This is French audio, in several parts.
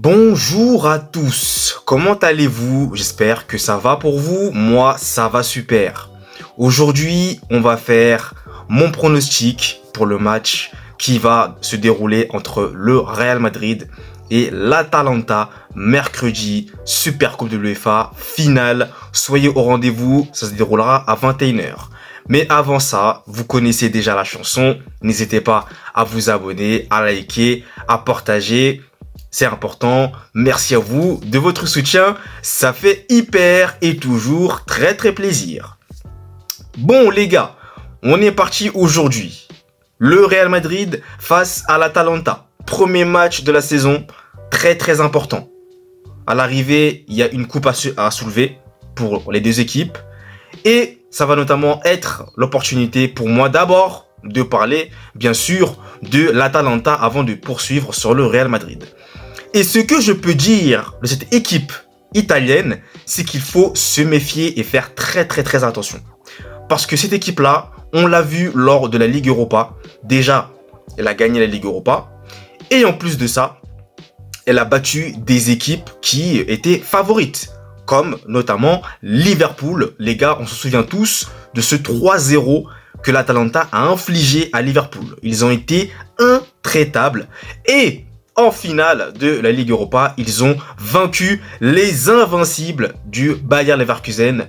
Bonjour à tous, comment allez-vous? J'espère que ça va pour vous, moi ça va super. Aujourd'hui, on va faire mon pronostic pour le match qui va se dérouler entre le Real Madrid et l'Atalanta mercredi, Super Coupe de l'UEFA, finale. Soyez au rendez-vous, ça se déroulera à 21h. Mais avant ça, vous connaissez déjà la chanson, n'hésitez pas à vous abonner, à liker, à partager. C'est important. Merci à vous de votre soutien. Ça fait hyper et toujours très plaisir. Bon les gars, on est parti aujourd'hui. Le Real Madrid face à l'Atalanta. Premier match de la saison, très important. À l'arrivée, il y a une coupe à soulever pour les deux équipes. Et ça va notamment être l'opportunité pour moi d'abord de parler, bien sûr, de l'Atalanta avant de poursuivre sur le Real Madrid. Et ce que je peux dire de cette équipe italienne, c'est qu'il faut se méfier et faire très attention. Parce que cette équipe-là, on l'a vu lors de la Ligue Europa. Déjà, elle a gagné la Ligue Europa. Et en plus de ça, elle a battu des équipes qui étaient favorites. Comme notamment Liverpool. Les gars, on se souvient tous de ce 3-0 que l'Atalanta a infligé à Liverpool. Ils ont été intraitables. Et en finale de la Ligue Europa, ils ont vaincu les invincibles du Bayer Leverkusen,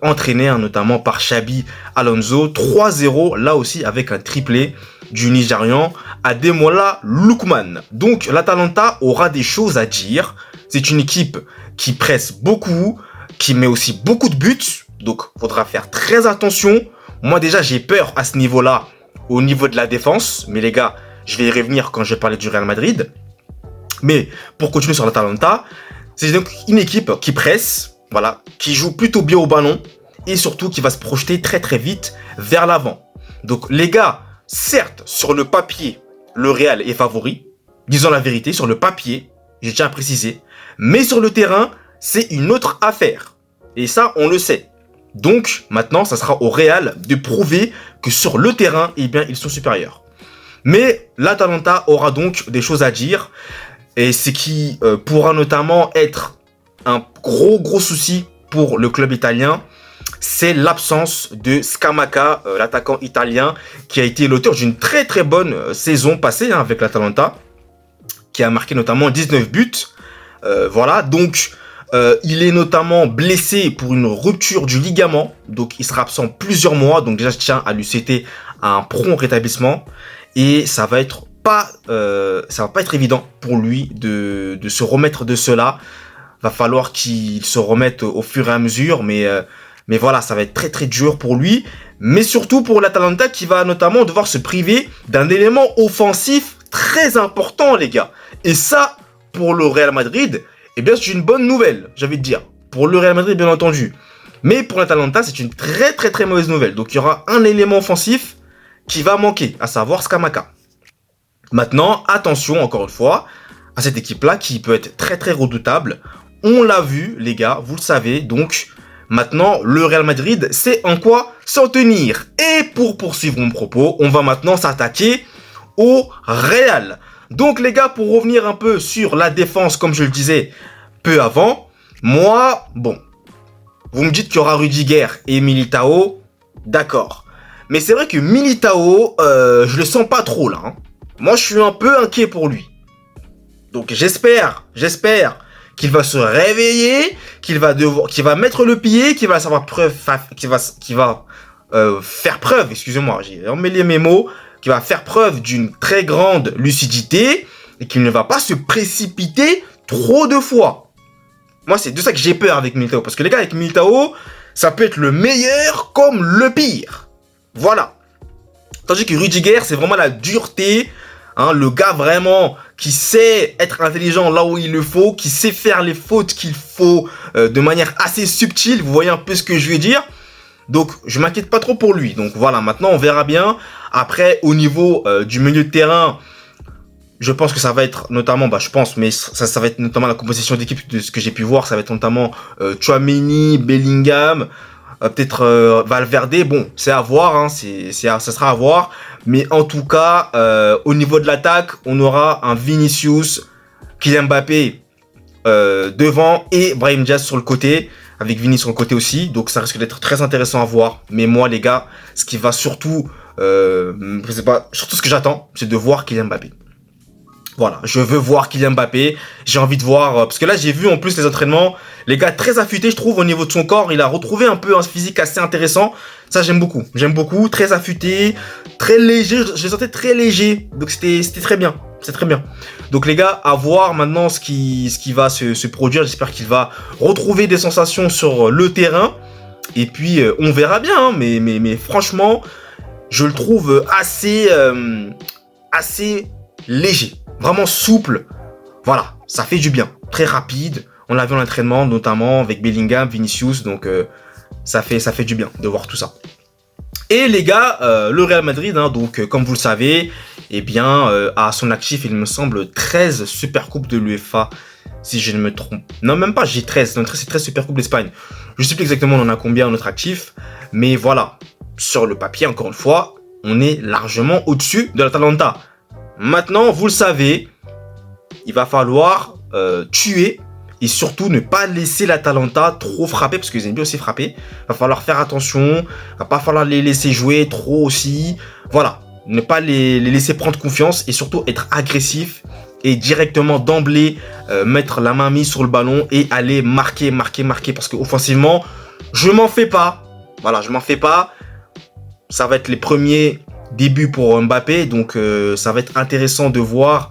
entraînés notamment par Xabi Alonso. 3-0, là aussi avec un triplé du Nigérian Ademola Lookman. Donc l'Atalanta aura des choses à dire. C'est une équipe qui presse beaucoup, qui met aussi beaucoup de buts. Donc il faudra faire très attention. Moi déjà j'ai peur à ce niveau-là, au niveau de la défense. Mais les gars, je vais y revenir quand je vais parler du Real Madrid. Mais pour continuer sur l'Atalanta, c'est donc une équipe qui presse, voilà, qui joue plutôt bien au ballon et surtout qui va se projeter très vite vers l'avant. Donc les gars, certes, sur le papier, le Real est favori. Disons la vérité, sur le papier, j'ai déjà précisé. Mais sur le terrain, c'est une autre affaire. Et ça, on le sait. Donc maintenant, ça sera au Real de prouver que sur le terrain, eh bien, ils sont supérieurs. Mais l'Atalanta aura donc des choses à dire. Et ce qui pourra notamment être un gros souci pour le club italien, c'est l'absence de Scamacca, l'attaquant italien, qui a été l'auteur d'une très bonne saison passée avec l'Atalanta, qui a marqué notamment 19 buts. Voilà, donc il est notamment blessé pour une rupture du ligament, donc il sera absent plusieurs mois. Donc déjà, je tiens à lui souhaiter un prompt rétablissement. Et ça va pas être évident pour lui de se remettre de cela. Va falloir qu'il se remette au fur et à mesure, mais voilà, ça va être très dur pour lui. Mais surtout pour l'Atalanta qui va notamment devoir se priver d'un élément offensif très important, les gars. Et ça, pour le Real Madrid, eh bien, c'est une bonne nouvelle, j'ai envie de dire. Pour le Real Madrid, bien entendu. Mais pour l'Atalanta, c'est une très mauvaise nouvelle. Donc, il y aura un élément offensif qui va manquer, à savoir Scamacca. Maintenant, attention, encore une fois, à cette équipe-là qui peut être très redoutable. On l'a vu, les gars, vous le savez. Donc, maintenant, le Real Madrid sait en quoi s'en tenir. Et pour poursuivre mon propos, on va maintenant s'attaquer au Real. Donc, les gars, pour revenir un peu sur la défense, comme je le disais peu avant, moi, bon, vous me dites qu'il y aura Rudiger et Militao, d'accord. Mais c'est vrai que Militao, je le sens pas trop là. Moi, je suis un peu inquiet pour lui. Donc, j'espère qu'il va se réveiller, qu'il va mettre le pied, qu'il va savoir faire preuve, excusez-moi, j'ai emmêlé mes mots, qu'il va faire preuve d'une très grande lucidité et qu'il ne va pas se précipiter trop de fois. Moi, c'est de ça que j'ai peur avec Militao. Parce que les gars, avec Militao, ça peut être le meilleur comme le pire. Voilà. Tandis que Rudiger, c'est vraiment la dureté. Le gars vraiment qui sait être intelligent là où il le faut, qui sait faire les fautes qu'il faut de manière assez subtile. Vous voyez un peu ce que je veux dire. Donc, je m'inquiète pas trop pour lui. Donc voilà, maintenant, on verra bien. Après, au niveau du milieu de terrain, je pense que ça va être notamment, mais ça va être notamment la composition d'équipe de ce que j'ai pu voir. Ça va être notamment Tchouaméni, Bellingham, peut-être Valverde. Bon, c'est à voir, ça sera à voir. Mais en tout cas, au niveau de l'attaque, on aura un Vinicius, Kylian Mbappé devant et Brahim Diaz sur le côté, avec Vini sur le côté aussi. Donc ça risque d'être très intéressant à voir. Mais moi, les gars, ce qui va surtout, je sais pas, surtout ce que j'attends, c'est de voir Kylian Mbappé. Voilà, je veux voir Kylian Mbappé. J'ai envie de voir, parce que là, j'ai vu en plus les entraînements. Les gars, très affûtés, je trouve, au niveau de son corps. Il a retrouvé un peu un physique assez intéressant. Ça, j'aime beaucoup. J'aime beaucoup. Très affûté, très léger. Je le sentais très léger. Donc, c'était très bien. C'est très bien. Donc, les gars, à voir maintenant ce qui va se produire. J'espère qu'il va retrouver des sensations sur le terrain. Et puis, on verra bien. Hein, mais franchement, je le trouve assez léger. Vraiment souple. Voilà, ça fait du bien. Très rapide. On l'a vu en entraînement, notamment avec Bellingham, Vinicius. Donc, ça fait du bien de voir tout ça. Et les gars, le Real Madrid, hein, donc comme vous le savez, eh bien, a à son actif, il me semble, 13 Supercoupes de l'UEFA, si je ne me trompe. Non, même pas, j'ai 13. Non, c'est 13 Supercoupes d'Espagne. Je ne sais plus exactement on en a combien à notre actif. Mais voilà, sur le papier, encore une fois, on est largement au-dessus de l'Atalanta. Maintenant, vous le savez, il va falloir tuer et surtout ne pas laisser l'Atalanta trop frapper, parce qu'ils aiment bien aussi frapper. Il va falloir faire attention, il va pas falloir les laisser jouer trop aussi. Voilà, ne pas les laisser prendre confiance et surtout être agressif et directement d'emblée mettre la main mise sur le ballon et aller marquer, parce qu'offensivement, je m'en fais pas. Voilà, je m'en fais pas. Ça va être les premiers début pour Mbappé, donc ça va être intéressant de voir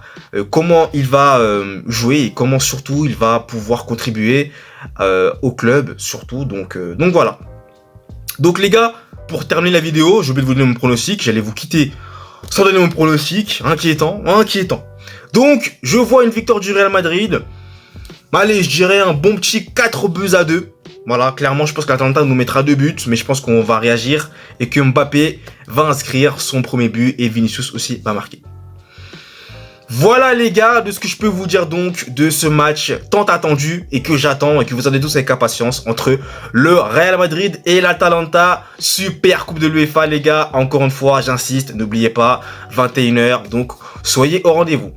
comment il va jouer et comment surtout il va pouvoir contribuer au club surtout, donc voilà. Donc les gars, pour terminer la vidéo, j'ai oublié de vous donner mon pronostic, j'allais vous quitter sans donner mon pronostic, inquiétant. Donc je vois une victoire du Real Madrid, allez, je dirais un bon petit 4-2. Voilà, clairement, je pense que l'Atalanta nous mettra 2 buts, mais je pense qu'on va réagir et que Mbappé va inscrire son premier but et Vinicius aussi va marquer. Voilà les gars, de ce que je peux vous dire donc de ce match tant attendu et que j'attends et que vous attendez tous avec impatience entre le Real Madrid et l'Atalanta. Super Coupe de l'UEFA les gars, encore une fois, j'insiste, n'oubliez pas, 21h, donc soyez au rendez-vous.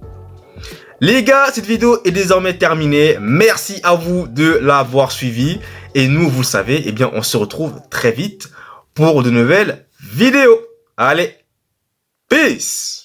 Les gars, cette vidéo est désormais terminée. Merci à vous de l'avoir suivi. Et nous, vous le savez, eh bien, on se retrouve très vite pour de nouvelles vidéos. Allez, peace!